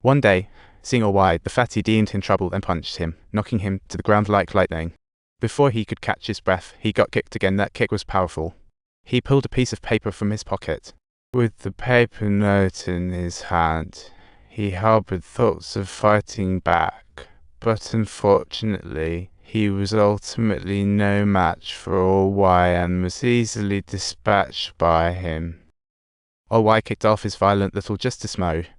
One day, seeing All-Wide, the fatty deemed in trouble and punched him, knocking him to the ground like lightning. Before he could catch his breath, he got kicked again. That kick was powerful. He pulled a piece of paper from his pocket. With the paper note in his hand, he harbored thoughts of fighting back, but unfortunately, he was ultimately no match for All-Wide and was easily dispatched by him. All-Wide kicked off his violent little justice mode.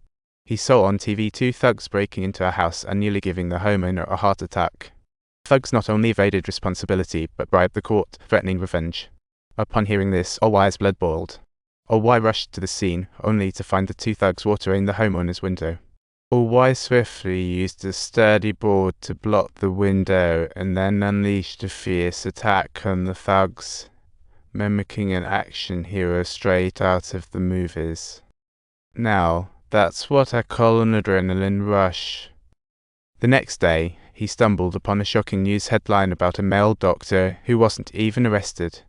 He saw on TV two thugs breaking into a house and nearly giving the homeowner a heart attack. Thugs not only evaded responsibility, but bribed the court, threatening revenge. Upon hearing this, All-Wide's blood boiled. All-Wide rushed to the scene, only to find the two thugs watering the homeowner's window. All-Wide swiftly used a sturdy board to block the window and then unleashed a fierce attack on the thugs, mimicking an action hero straight out of the movies. Now, that's what I call an adrenaline rush. The next day, he stumbled upon a shocking news headline about a male doctor who wasn't even arrested.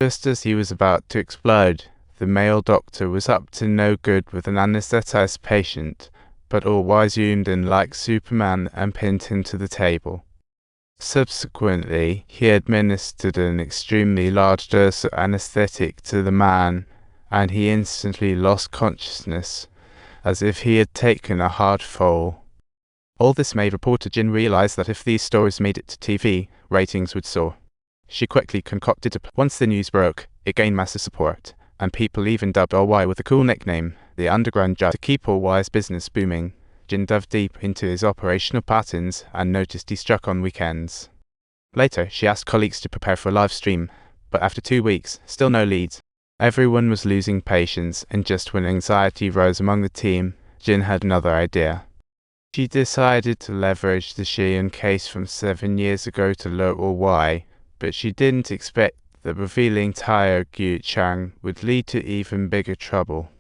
Just as he was about to explode, the male doctor was up to no good with an anesthetized patient, but All-Wide zoomed in like Superman and pinned him to the table. Subsequently, he administered an extremely large dose of anesthetic to the man, and he instantly lost consciousness, as if he had taken a hard fall. All this made reporter Jin realize that if these stories made it to TV, ratings would soar. She quickly concocted a plan. Once the news broke, it gained massive support, and people even dubbed All-Wide with a cool nickname, the Underground Judge. To keep All-Wide's business booming, Jin dove deep into his operational patterns and noticed he struck on weekends. Later, she asked colleagues to prepare for a live stream, but after 2 weeks, still no leads. Everyone was losing patience, and just when anxiety rose among the team, Jin had another idea. She decided to leverage the Xian case from 7 years ago to lure All-Wide, but she didn't expect that revealing Tao Guochang would lead to even bigger trouble.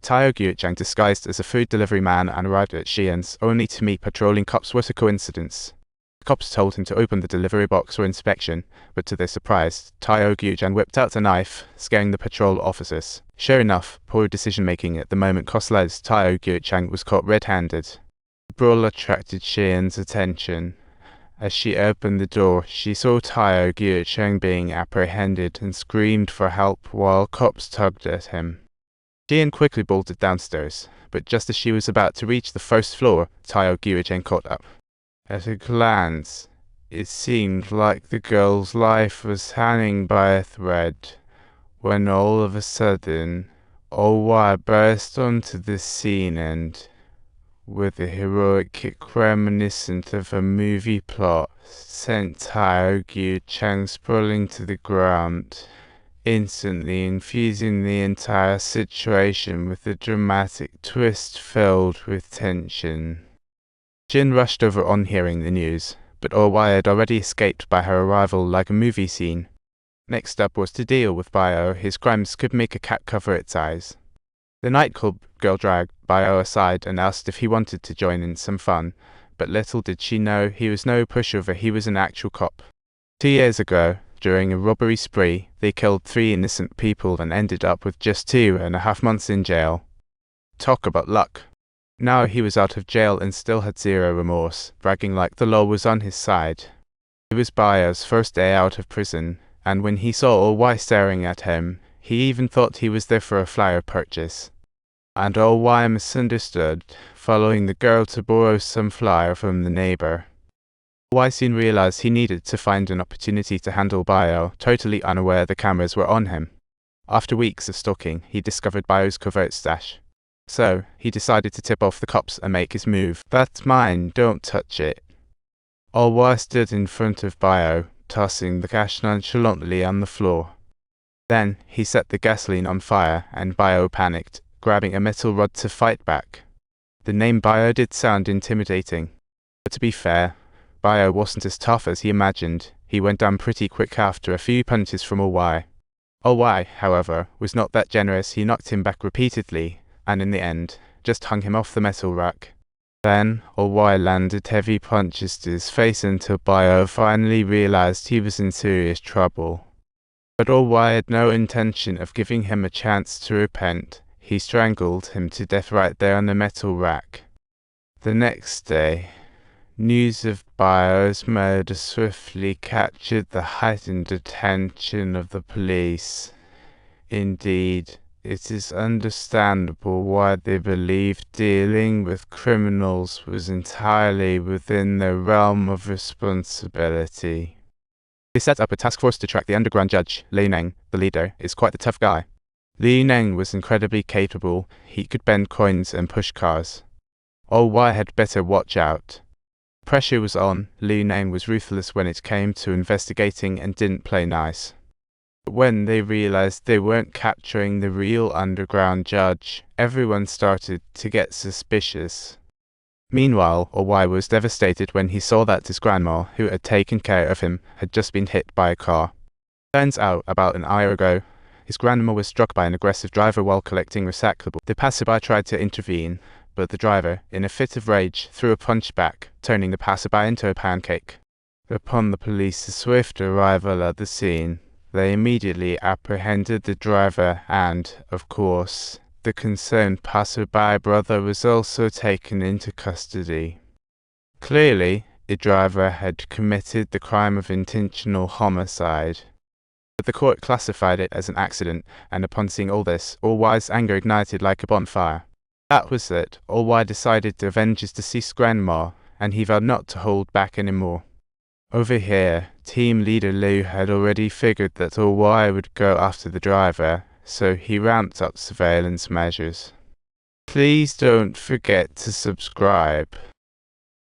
Tao Guochang, disguised as a food delivery man, and arrived at Xian's only to meet patrolling cops. What a coincidence. The cops told him to open the delivery box for inspection, but to their surprise, Tao Guochang whipped out a knife, scaring the patrol officers. Sure enough, poor decision-making at the moment cost lives. Tao Guochang was caught red-handed. The brawl attracted Xian's attention. As she opened the door, she saw Tao Guochang being apprehended and screamed for help while cops tugged at him. Xian quickly bolted downstairs, but just as she was about to reach the first floor, Tao Guochang caught up. At a glance, it seemed like the girl's life was hanging by a thread, when all of a sudden, All-Wide burst onto the scene and, with a heroic kick reminiscent of a movie plot, sent Tao Guochang sprawling to the ground, instantly infusing the entire situation with a dramatic twist filled with tension. Jin rushed over on hearing the news, but All-Wide had already escaped by her arrival like a movie scene. Next up was to deal with Bio. His crimes could make a cat cover its eyes. The nightclub girl dragged Bio aside and asked if he wanted to join in some fun, but little did she know he was no pushover. He was an actual cop. 2 years ago, during a robbery spree, they killed 3 innocent people and ended up with just 2.5 months in jail. Talk about luck. Now he was out of jail and still had zero remorse, bragging like the law was on his side. It was Bio's first day out of prison, and when he saw All-Wide staring at him, he even thought he was there for a flower purchase. And All-Wide misunderstood, following the girl to borrow some flour from the neighbor. All-Wide soon realized he needed to find an opportunity to handle Bio, totally unaware the cameras were on him. After weeks of stalking, he discovered Bio's covert stash. So, he decided to tip off the cops and make his move. That's mine, don't touch it. All-Wide stood in front of Bio, tossing the cash nonchalantly on the floor. Then, he set the gasoline on fire, and Bio panicked, grabbing a metal rod to fight back. The name Bio did sound intimidating. But to be fair, Bio wasn't as tough as he imagined. He went down pretty quick after a few punches from All-Wide. All-Wide, however, was not that generous. He knocked him back repeatedly, and in the end, just hung him off the metal rack. Then, All-Wide landed heavy punches to his face until Bio finally realized he was in serious trouble. But All-Wide had no intention of giving him a chance to repent. He strangled him to death right there on the metal rack. The next day, news of Bio's murder swiftly captured the heightened attention of the police. Indeed, it is understandable why they believed dealing with criminals was entirely within their realm of responsibility. They set up a task force to track the underground judge. Liu Neng, the leader, is quite the tough guy. Liu Neng was incredibly capable. He could bend coins and push cars. OY had better watch out. Pressure was on. Liu Neng was ruthless when it came to investigating and didn't play nice. But when they realized they weren't capturing the real underground judge, everyone started to get suspicious. Meanwhile, OY was devastated when he saw that his grandma, who had taken care of him, had just been hit by a car. Turns out, about an hour ago, his grandma was struck by an aggressive driver while collecting recyclables. The passerby tried to intervene, but the driver, in a fit of rage, threw a punch back, turning the passerby into a pancake. Upon the police's swift arrival at the scene, they immediately apprehended the driver and, of course, the concerned passerby brother was also taken into custody. Clearly, the driver had committed the crime of intentional homicide. But the court classified it as an accident, and upon seeing all this, OY's anger ignited like a bonfire. That was it. OY decided to avenge his deceased grandma, and he vowed not to hold back anymore. Over here, team leader Liu had already figured that OY would go after the driver, so he ramped up surveillance measures. Please don't forget to subscribe.